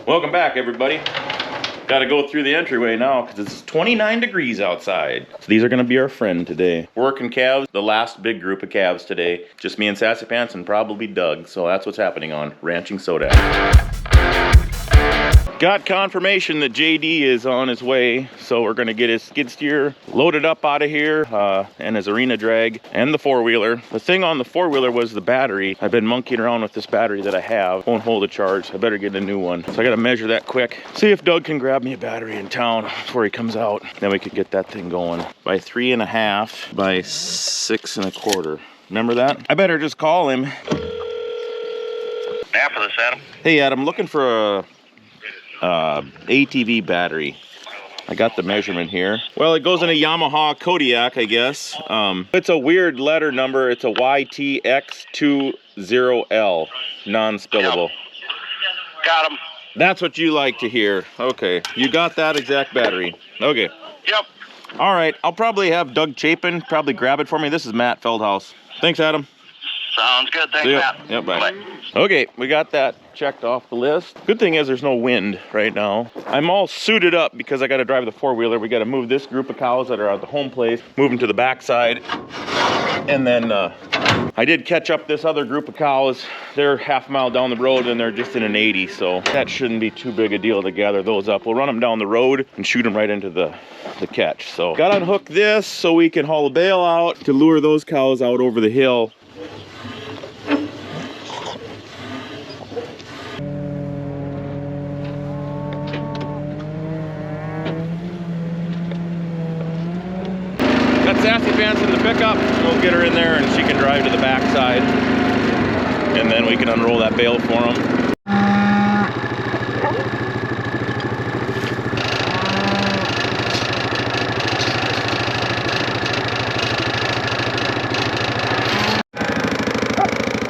Welcome back, everybody. Got to go through the entryway now because it's 29 degrees outside. So these are going to be our friend today. Working calves, the last big group of calves today. Just me and Sassy Pants and probably Doug. So that's what's happening on Ranching Soda. Got confirmation that JD is on his way, so we're gonna get his skid steer loaded up out of here, and his arena drag, and the four-wheeler. The thing on the four-wheeler was the battery. I've been monkeying around with this battery that I have. Won't hold a charge, I better get a new one. So I gotta measure that quick. See if Doug can grab me a battery in town before he comes out. Then we could get that thing going. By 3.5, by 6.25. Remember that? I better just call him. After this, Adam. Hey Adam, looking for a ATV battery. I got the measurement here. Well, it goes in a Yamaha Kodiak, I guess. It's a weird letter number. It's a YTX20L, non-spillable. Yep. Got him. That's what you like to hear. Okay, you got that exact battery. Okay. Yep. All right, I'll probably have Doug Chapin probably grab it for me. This is Matt Feldhaus. Thanks, Adam. Sounds good. Thanks, Matt. Yep, bye. Okay, we got that checked off the list. Good thing is there's no wind right now. I'm all suited up because I got to drive the four-wheeler. We got to move this group of cows that are at the home place, move them to the backside. And then I did catch up this other group of cows. They're half a mile down the road and they're just in an 80, so that shouldn't be too big a deal to gather those up. We'll run them down the road and shoot them right into the catch. So got to unhook this so we can haul a bale out to lure those cows out over the hill. Got Sassy Pants in the pickup. We'll get her in there and she can drive to the backside. And then we can unroll that bale for them.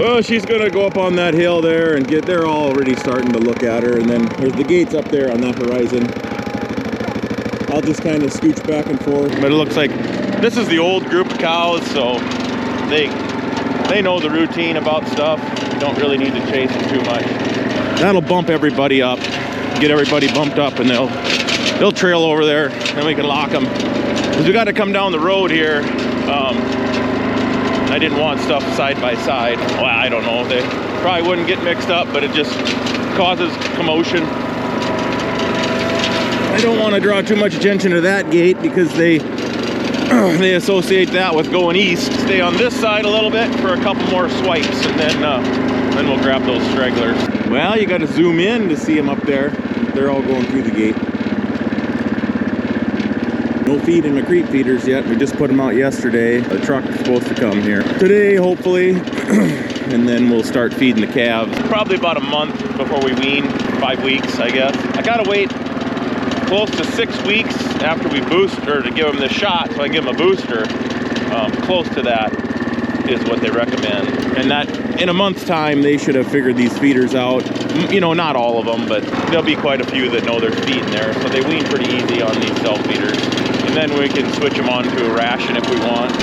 Well, she's gonna go up on that hill there and they're already starting to look at her. And then there's the gates up there on that horizon. I'll just kind of scooch back and forth. But it looks like this is the old group of cows, so they know the routine about stuff. You don't really need to chase them too much. That'll bump everybody up, get everybody bumped up, and they'll trail over there, and we can lock them. Because we got to come down the road here. I didn't want stuff side by side. Well, I don't know. They probably wouldn't get mixed up, but it just causes commotion. I don't want to draw too much attention to that gate because they associate that with going east. Stay on this side a little bit for a couple more swipes, and then we'll grab those stragglers. Well, you got to zoom in to see them up there. They're all going through the gate. No feed in the creep feeders yet. We just put them out yesterday. The truck's supposed to come here today, hopefully, and then we'll start feeding the calves. Probably about a month before we wean. 5 weeks, I guess. I gotta wait close to 6 weeks after we boost, or to give them the shot, so I give them a booster. Close to that is what they recommend. And that, in a month's time, they should have figured these feeders out. You know, not all of them, but there'll be quite a few that know there's feed in there. So they wean pretty easy on these self-feeders. And then we can switch them on to a ration if we want.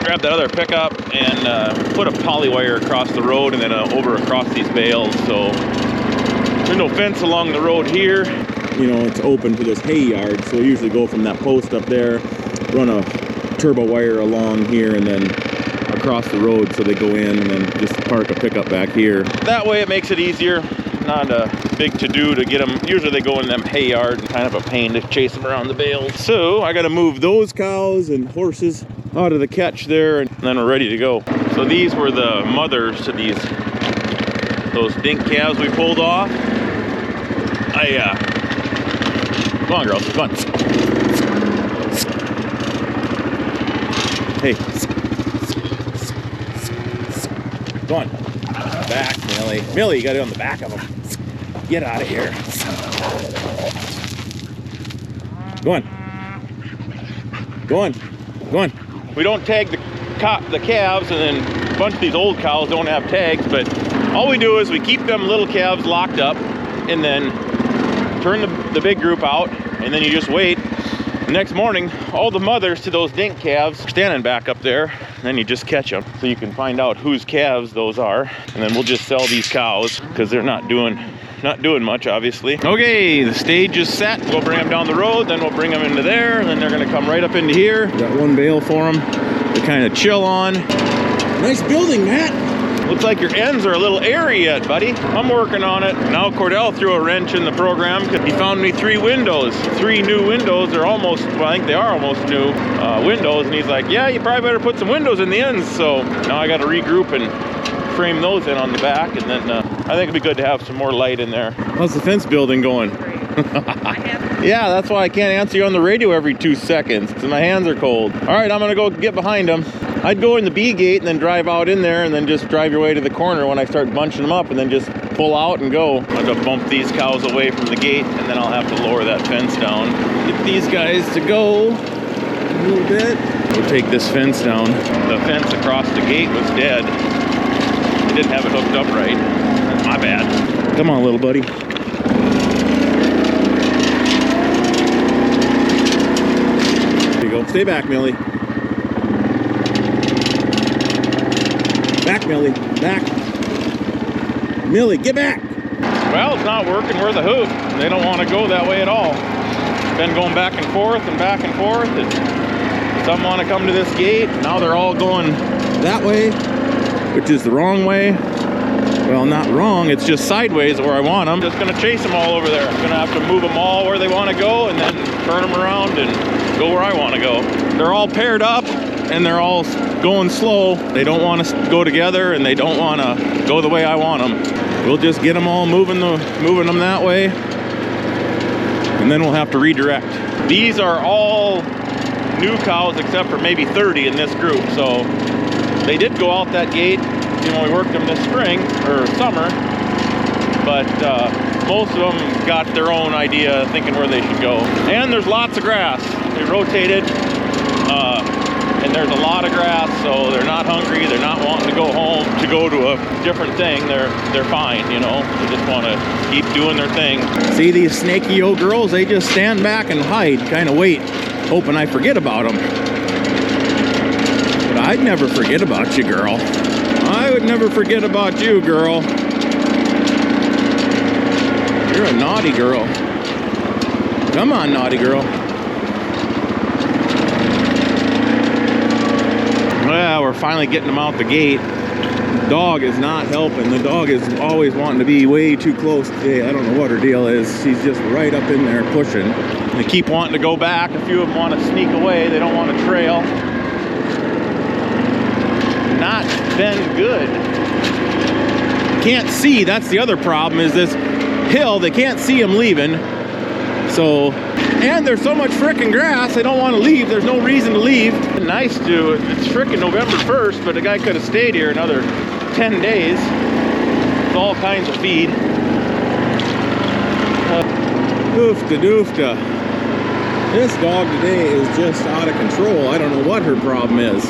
Grab that other pickup and put a poly wire across the road and then over across these bales. So there's no fence along the road here. You know, it's open to this hay yard, so we usually go from that post up there, run a turbo wire along here and then across the road, so they go in and then just park a pickup back here. That way it makes it easier. Not a big to-do to get them. Usually they go in them hay yard and kind of a pain to chase them around the bales. So I got to move those cows and horses out of the catch there, and then we're ready to go. So these were the mothers to those dink calves we pulled off. Come on, girls, come on. Hey. Go on. Back, Millie. Millie, you got it on the back of them. Get out of here. Go on. Go on. Go on. We don't tag the calves, and then a bunch of these old cows don't have tags, but all we do is we keep them little calves locked up and then turn the big group out, and then you just wait. The next morning, all the mothers to those dink calves are standing back up there. then you just catch them. So you can find out whose calves those are. And then we'll just sell these cows because they're not doing much, obviously. Okay, the stage is set. We'll bring them down the road, then we'll bring them into there, and then they're gonna come right up into here. Got one bale for them to kind of chill on. Nice building, Matt. Looks like your ends are a little airy yet, buddy. I'm working on it. Now Cordell threw a wrench in the program because he found me 3 windows. 3 new windows. They're almost, well, I think they are almost new windows. And he's like, yeah, you probably better put some windows in the ends. So now I got to regroup and frame those in on the back. And then I think it'd be good to have some more light in there. How's the fence building going? Yeah, that's why I can't answer you on the radio every 2 seconds because my hands are cold. All right, I'm gonna go get behind them. I'd go in the B gate and then drive out in there and then just drive your way to the corner when I start bunching them up and then just pull out and go. I'm gonna bump these cows away from the gate and then I'll have to lower that fence down. Get these guys to go a little bit. We'll take this fence down. The fence across the gate was dead. I didn't have it hooked up right. That's my bad. Come on, little buddy. There you go. Stay back, Millie. Back, Millie, back. Millie, get back. Well, it's not working. We're the hoop. They don't want to go that way at all. Been going back and forth and back and forth. And some want to come to this gate. Now they're all going that way, which is the wrong way. Well, not wrong. It's just sideways where I want them. Just going to chase them all over there. I'm going to have to move them all where they want to go and then turn them around and go where I want to go. They're all paired up. And they're all going slow. They don't want to go together and they don't want to go the way I want them. We'll just get them all moving them that way. And then we'll have to redirect. These are all new cows except for maybe 30 in this group. So they did go out that gate, you know, we worked them this spring or summer. But most of them got their own idea thinking where they should go. And there's lots of grass. They rotated. And there's a lot of grass, so they're not hungry. They're not wanting to go home to go to a different thing. They're fine, you know. They just want to keep doing their thing. See these snaky old girls? They just stand back and hide, kind of wait, hoping I forget about them. But I'd never forget about you, girl. I would never forget about you, girl. You're a naughty girl. Come on, naughty girl. Well, we're finally getting them out the gate. The dog is not helping. The dog is always wanting to be way too close today. I don't know what her deal is. She's just right up in there pushing. They keep wanting to go back. A few of them want to sneak away. They don't want to trail. Not been good. Can't see. That's the other problem is this hill. They can't see them leaving. So, and there's so much frickin' grass, they don't want to leave. There's no reason to leave. Nice to, it's frickin' November 1st, but the guy could have stayed here another 10 days. With all kinds of feed. Oofta doofta. This dog today is just out of control. I don't know what her problem is.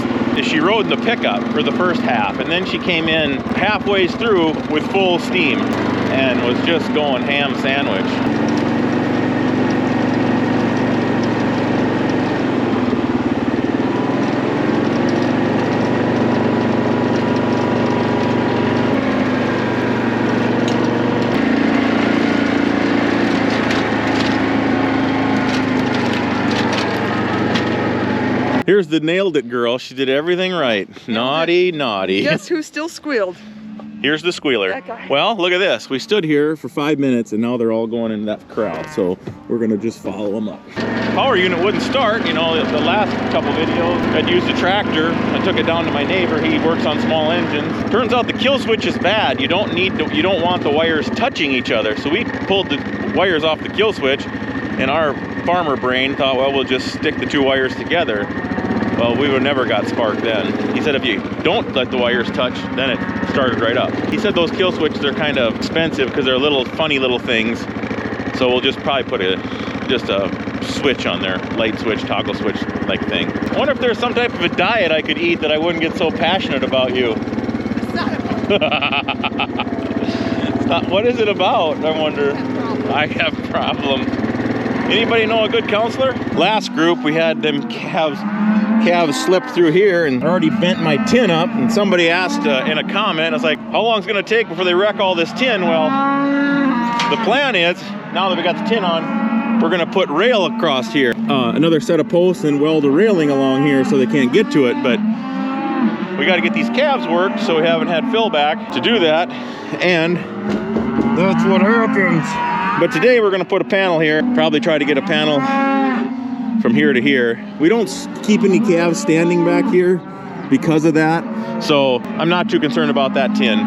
She rode the pickup for the first half, and then she came in halfway through with full steam and was just going ham sandwich. Here's the nailed it girl. She did everything right. Naughty, naughty. Guess who still squealed? Here's the squealer. That guy. Well, look at this. We stood here for 5 minutes and now they're all going into that corral. So we're gonna just follow them up. Power unit wouldn't start. You know, the last couple videos, I'd used a tractor. I took it down to my neighbor. He works on small engines. Turns out the kill switch is bad. You don't want the wires touching each other. So we pulled the wires off the kill switch and our farmer brain thought, well, we'll just stick the 2 wires together. Well, we would never got spark then. He said if you don't let the wires touch, then it started right up. He said those kill switches are kind of expensive because they're little funny little things. So we'll just probably put just a switch on there, light switch, toggle switch like thing. I wonder if there's some type of a diet I could eat that I wouldn't get so passionate about you. It's not It's not, what is it about, I wonder? I have problems. Anybody know a good counselor? Last group, we had them calves calves slipped through here and already bent my tin up. And somebody asked in a comment, I was like, how long is it gonna take before they wreck all this tin? Well, the plan is, now that we got the tin on, we're gonna put rail across here. Another set of posts and weld a railing along here so they can't get to it, but we gotta get these calves worked, so we haven't had Phil back to do that, and that's what happens. But today we're gonna put a panel here, probably try to get a panel from here to here. We don't keep any calves standing back here because of that, so I'm not too concerned about that tin.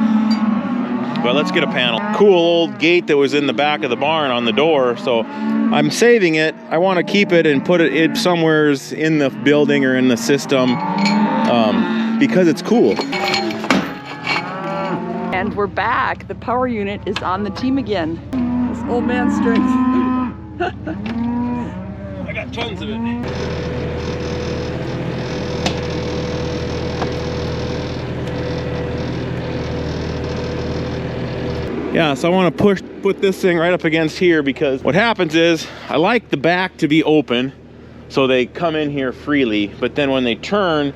But let's get a panel. Cool old gate that was in the back of the barn on the door, so I'm saving it. I want to keep it and put it somewhere in the building or in the system because it's cool. And we're back. The power unit is on the team again. This old man's strength. I got tons of it. Yeah, so I want to put this thing right up against here, because what happens is I like the back to be open so they come in here freely, but then when they turn,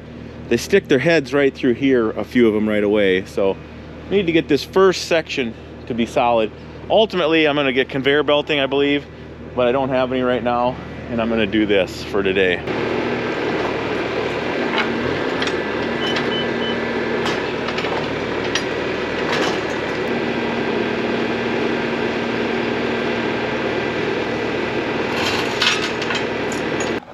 they stick their heads right through here, a few of them right away. So I need to get this first section to be solid. Ultimately, I'm going to get conveyor belting, I believe, but I don't have any right now, and I'm going to do this for today.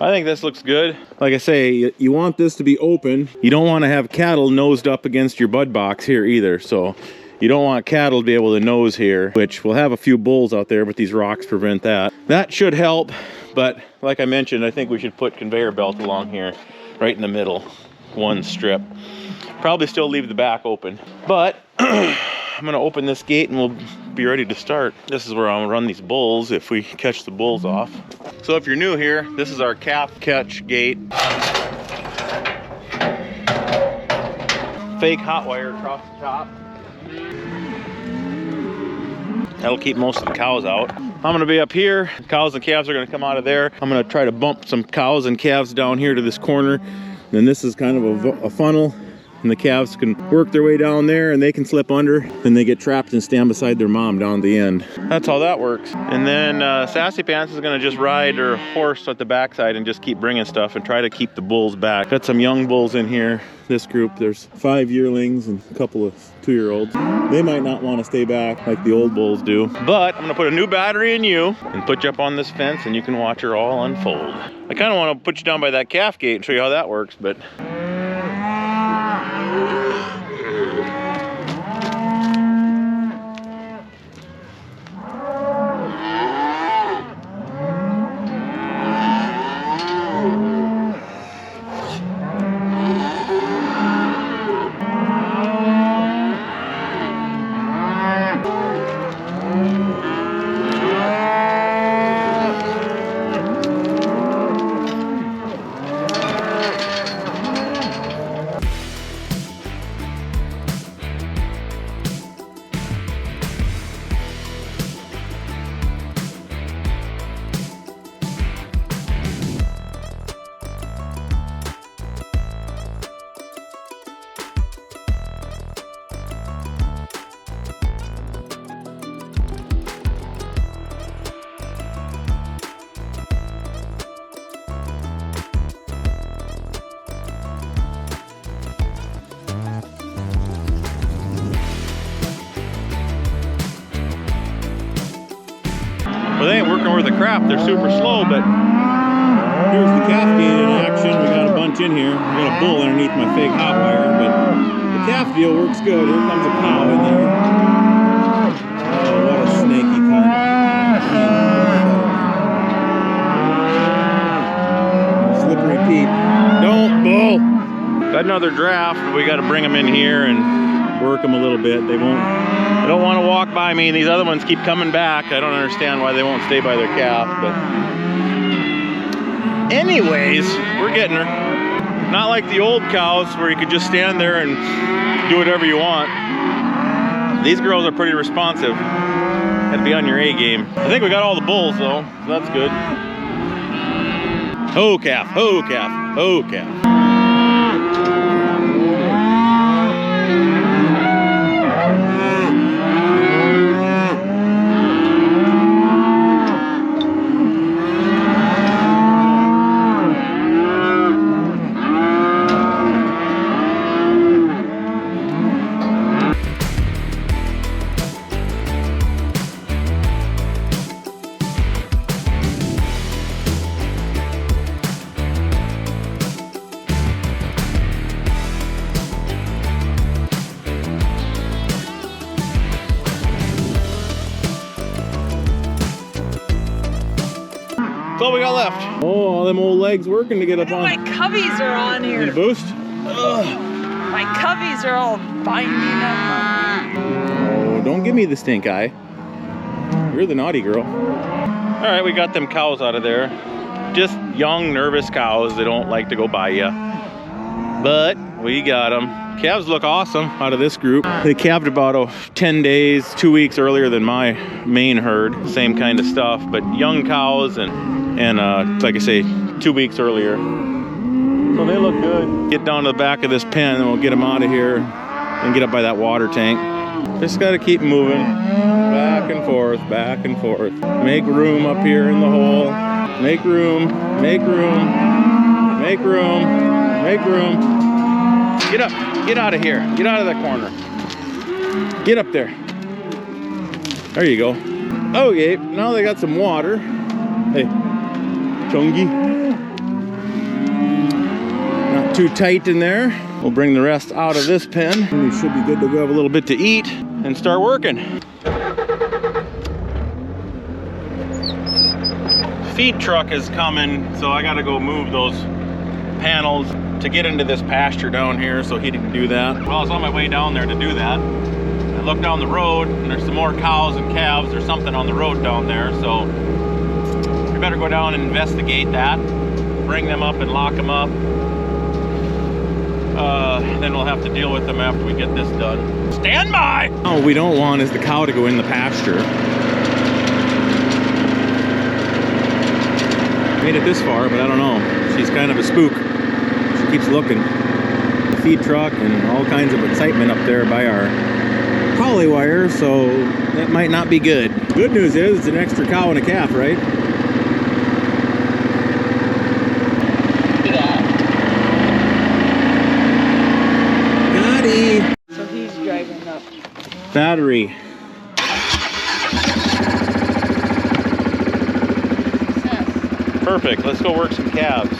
I think this looks good. Like I say, you want this to be open. You don't want to have cattle nosed up against your bud box here either. So you don't want cattle to be able to nose here, which we'll have a few bulls out there, but these rocks prevent that. That should help, but like I mentioned, I think we should put conveyor belt along here, right in the middle, one strip. Probably still leave the back open, but I'm gonna open this gate and we'll be ready to start. This is where I'll run these bulls if we catch the bulls off. So if you're new here, this is our calf catch gate. Fake hot wire across the top. That'll keep most of the cows out. I'm gonna be up here. Cows and calves are gonna come out of there. I'm gonna try to bump some cows and calves down here to this corner. Then this is kind of a funnel, and the calves can work their way down there and they can slip under. Then they get trapped and stand beside their mom down the end. That's how that works. And then Sassy Pants is gonna just ride her horse at the backside and just keep bringing stuff and try to keep the bulls back. Got some young bulls in here. This group, there's 5 yearlings and a couple of 2-year-olds. They might not want to stay back like the old bulls do. But I'm gonna put a new battery in you and put you up on this fence and you can watch her all unfold. I kind of want to put you down by that calf gate and show you how that works, but well, they ain't working worth a crap. They're super slow, but here's the calf gate in action. We got a bunch in here. We got a bull underneath my fake hot wire, but the calf deal works good. Here comes a cow in there. Oh, what a snaky cunt. Slippery Pete. Don't bull. Got another draft. We got to bring them in here and work them a little bit. They don't want to walk by me. These other ones keep coming back. I don't understand why they won't stay by their calf, but anyways, we're getting her. Not like the old cows where you could just stand there and do whatever you want. These girls are pretty responsive. Got to be on your A game. I think we got all the bulls though, so that's good. Ho calf, ho calf, ho calf. all we got left. Oh, all them old legs working to get up on. My coveys are on here. Need a boost? My coveys are all binding up. Oh, don't give me the stink eye. You're the naughty girl. All right, we got them cows out of there. Just young, nervous cows. They don't like to go by you. But we got them. Calves look awesome out of this group. They calved about 10 days, 2 weeks earlier than my main herd. Same kind of stuff, but young cows and like I say, 2 weeks earlier. So they look good. Get down to the back of this pen and we'll get them out of here and get up by that water tank. Just gotta keep moving. Back and forth, back and forth. Make room up here in the hole. Make room, make room, make room, make room. Get up, get out of here. Get out of that corner. Get up there. There you go. Okay, now they got some water. Hey, Chungy. Not too tight in there. We'll bring the rest out of this pen. We should be good to go have a little bit to eat and start working. Feed truck is coming, so I gotta go move those panels to get into this pasture down here so he can do that. Well, I was on my way down there to do that. I looked down the road and there's some more cows and calves or something on the road down there, so we better go down and investigate that, bring them up and lock them up. Then we'll have to deal with them after we get this done. Stand by! What we don't want is the cow to go in the pasture. Made it this far, but I don't know. She's kind of a spook. She keeps looking. The feed truck and all kinds of excitement up there by our poly wire, so that might not be good. Good news is it's an extra cow and a calf, right? So he's driving up. Battery. Perfect, let's go work some calves.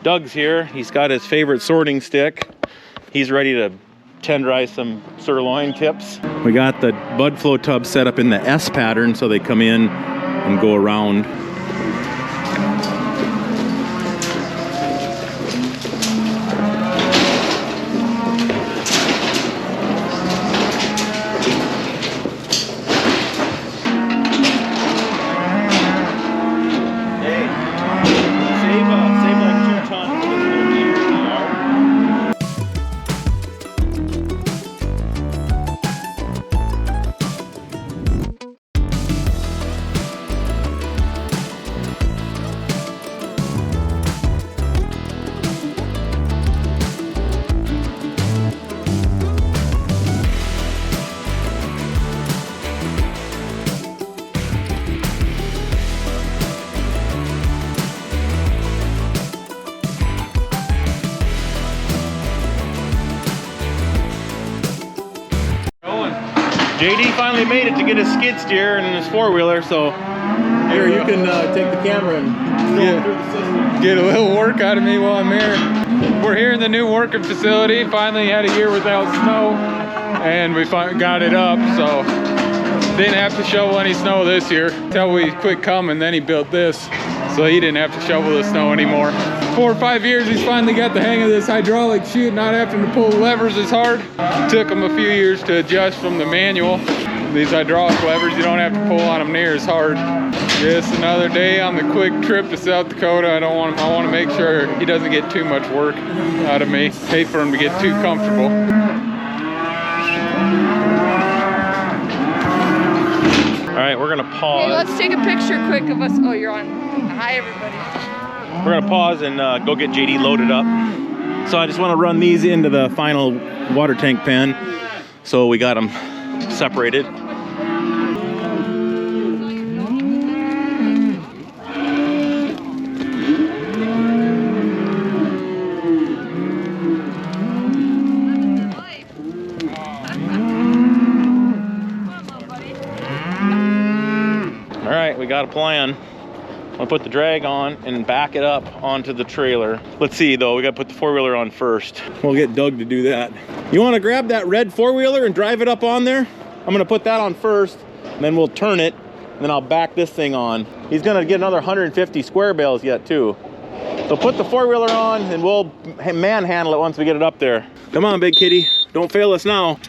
Doug's here, he's got his favorite sorting stick. He's ready to tenderize some sirloin tips. We got the bud flow tub set up in the S pattern so they come in and go around. JD finally made it to get his skid steer and his four-wheeler, so here you can take the camera and go through the system. Get a little work out of me while I'm here. We're here in the new working facility. Finally had a year without snow, and we got it up, so didn't have to shovel any snow this year. Until we quit coming, then he built this, so he didn't have to shovel the snow anymore. 4 or 5 years, he's finally got the hang of this hydraulic chute, not having to pull levers as hard. It took him a few years to adjust from the manual. These hydraulic levers, you don't have to pull on them near as hard. Just another day on the quick trip to South Dakota. I want to make sure he doesn't get too much work out of me. Hate for him to get too comfortable. All right, we're gonna pause. Hey, let's take a picture quick of us. Oh, you're on. Hi, everybody. We're gonna pause and go get JD loaded up. So I just want to run these into the final water tank pen. So we got them separated. All right, we got a plan. I'll put the drag on and back it up onto the trailer. Let's see though, we gotta put the four-wheeler on first. We'll get Doug to do that. You wanna grab that red four-wheeler and drive it up on there? I'm gonna put that on first, and then we'll turn it, and then I'll back this thing on. He's gonna get another 150 square bales yet too. So put the four-wheeler on and we'll manhandle it once we get it up there. Come on, big kitty. Don't fail us now.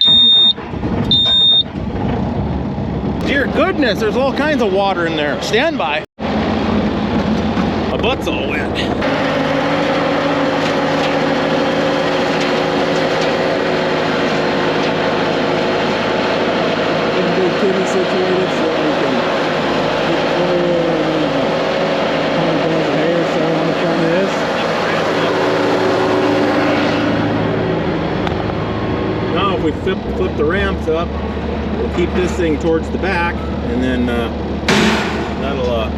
Dear goodness, there's all kinds of water in there. Stand by. My butt's all wet. Big kitty situated so we can get the four-wheeler and then the hay or so on the front of this. Now if we flip the ramps up, we'll keep this thing towards the back, and then That'll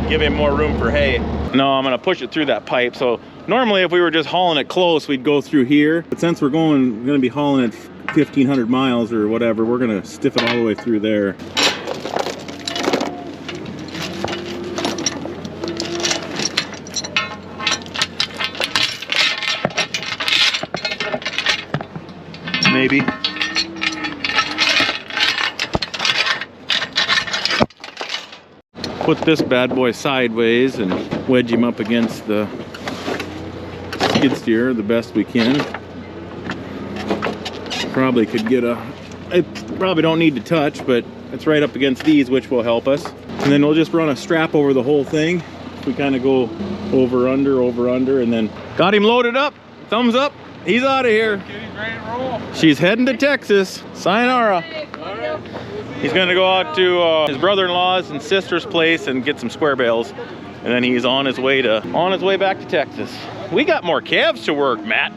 give him more room for hay. No, I'm gonna push it through that pipe. So normally if we were just hauling it close, we'd go through here. But since we're gonna be hauling it 1,500 miles or whatever, we're gonna stiff it all the way through there. Maybe. Put this bad boy sideways and wedge him up against the skid steer the best we can. Probably could get it probably don't need to touch, but it's right up against these, which will help us. And then we'll just run a strap over the whole thing. We kind of go over, under, and then got him loaded up. Thumbs up. He's out of here. Kitty's ready to roll. She's heading to Texas. Sayonara. He's gonna go out to his brother-in-law's and sister's place and get some square bales, and then he's on his way back to Texas. We got more calves to work, Matt.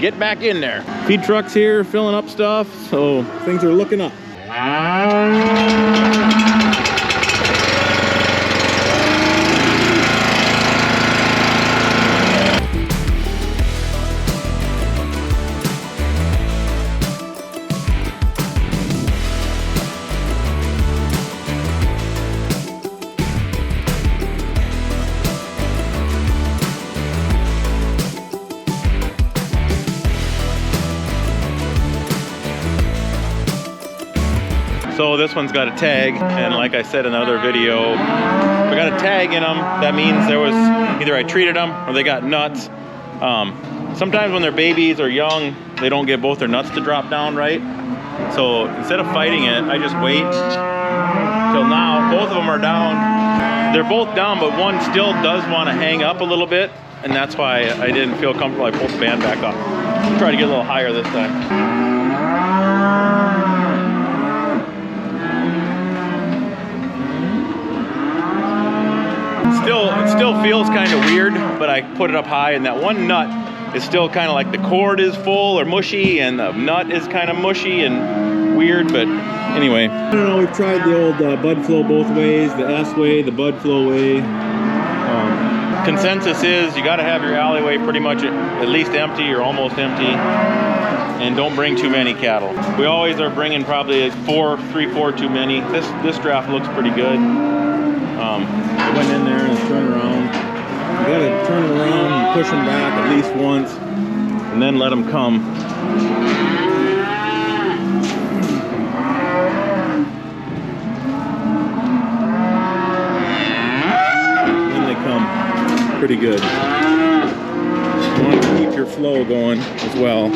Get back in there. Feed truck's here filling up stuff, so things are looking up. So this one's got a tag, and like I said in another video, if I got a tag in them, that means there was either I treated them or they got nuts. Sometimes when they're babies or young, they don't get both their nuts to drop down right. So instead of fighting it, I just wait till now. Both of them are down. They're both down, but one still does want to hang up a little bit, and that's why I didn't feel comfortable. I pulled the band back up. Try to get a little higher this time. It still feels kind of weird, but I put it up high, and that one nut is still kind of like the cord is full or mushy, and the nut is kind of mushy and weird, but anyway. I don't know, we've tried the old bud flow both ways, the S way, the bud flow way. Consensus is you got to have your alleyway pretty much at least empty or almost empty, and don't bring too many cattle. We always are bringing probably 3, 4 too many. This draft looks pretty good. I went in there and turned around. You gotta turn them around and push them back at least once, and then let them come. Then they come pretty good. You want to keep your flow going as well.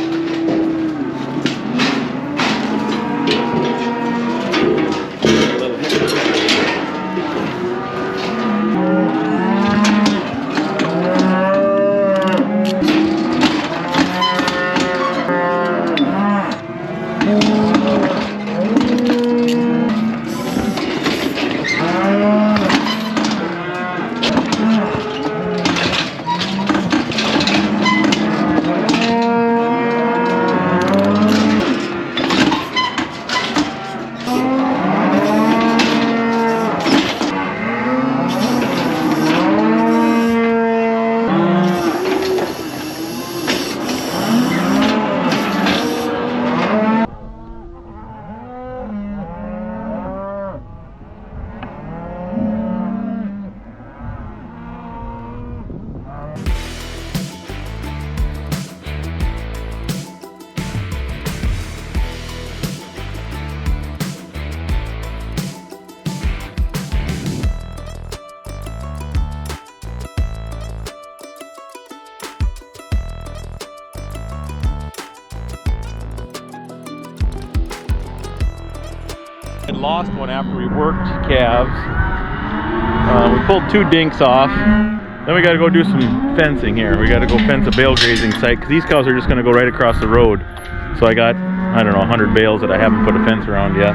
lost one after we worked calves. We pulled 2 dinks off. Then we got to go do some fencing here. We got to go fence a bale grazing site because these cows are just going to go right across the road. So I got, I don't know, 100 bales that I haven't put a fence around yet.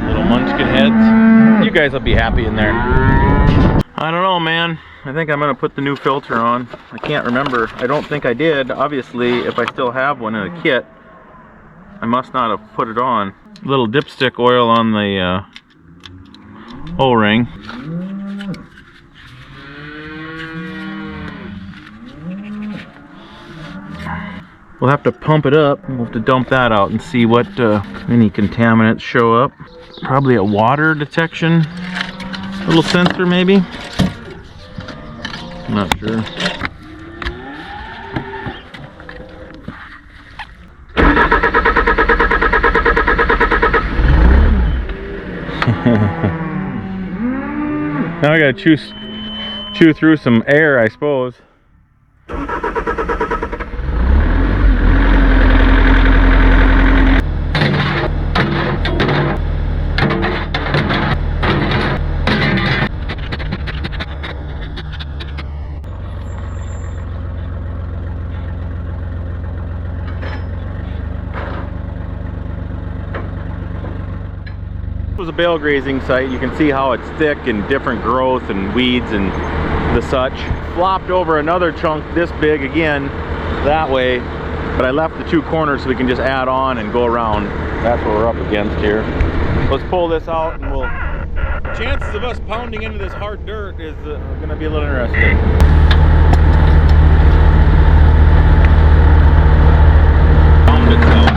Little munchkin heads. You guys will be happy in there. I don't know, man. I think I'm going to put the new filter on. I can't remember. I don't think I did. Obviously, if I still have one in a kit, I must not have put it on. A little dipstick oil on the O-ring. We'll have to pump it up. We'll have to dump that out and see what any contaminants show up. Probably a water detection little sensor, maybe. I'm not sure. Now I gotta chew through some air, I suppose. Was a bale grazing site. You can see how it's thick and different growth and weeds and the such. Flopped over another chunk this big again that way, but I left the 2 corners so we can just add on and go around. That's what we're up against here. Let's pull this out and we'll... Chances of us pounding into this hard dirt is going to be a little interesting. Pound it out.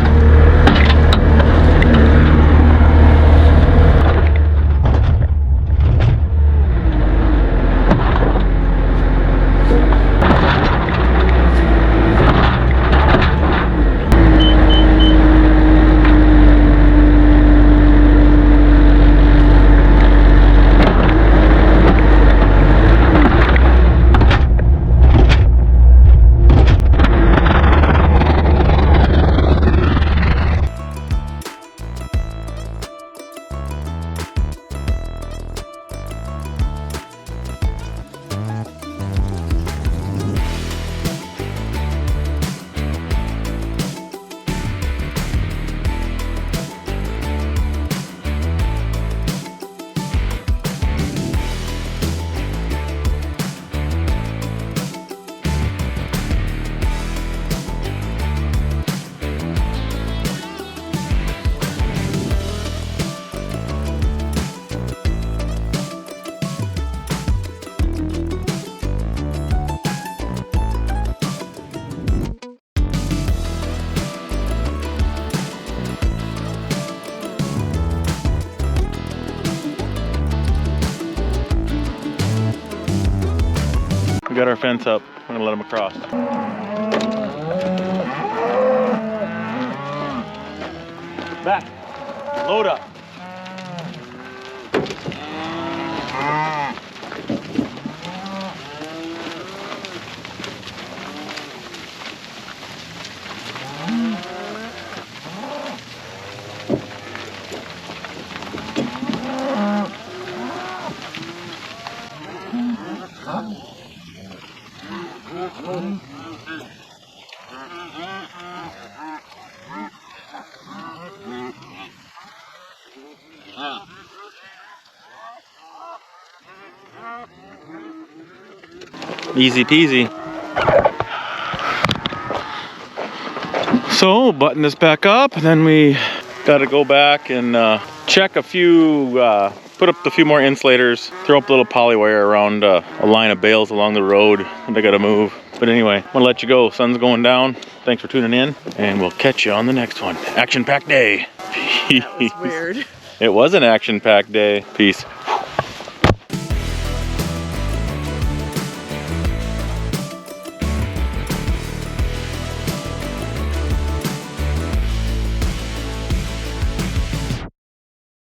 We got our fence up. I'm gonna let them across. Back. Load up. Easy peasy. So button this back up, and then we got to go back and check a few, put up a few more insulators, throw up a little poly wire around a line of bales along the road that I got to move. But anyway, I'm gonna let you go. Sun's going down. Thanks for tuning in, and we'll catch you on the next one. Action-packed day. That was weird. It was an action-packed day. Peace.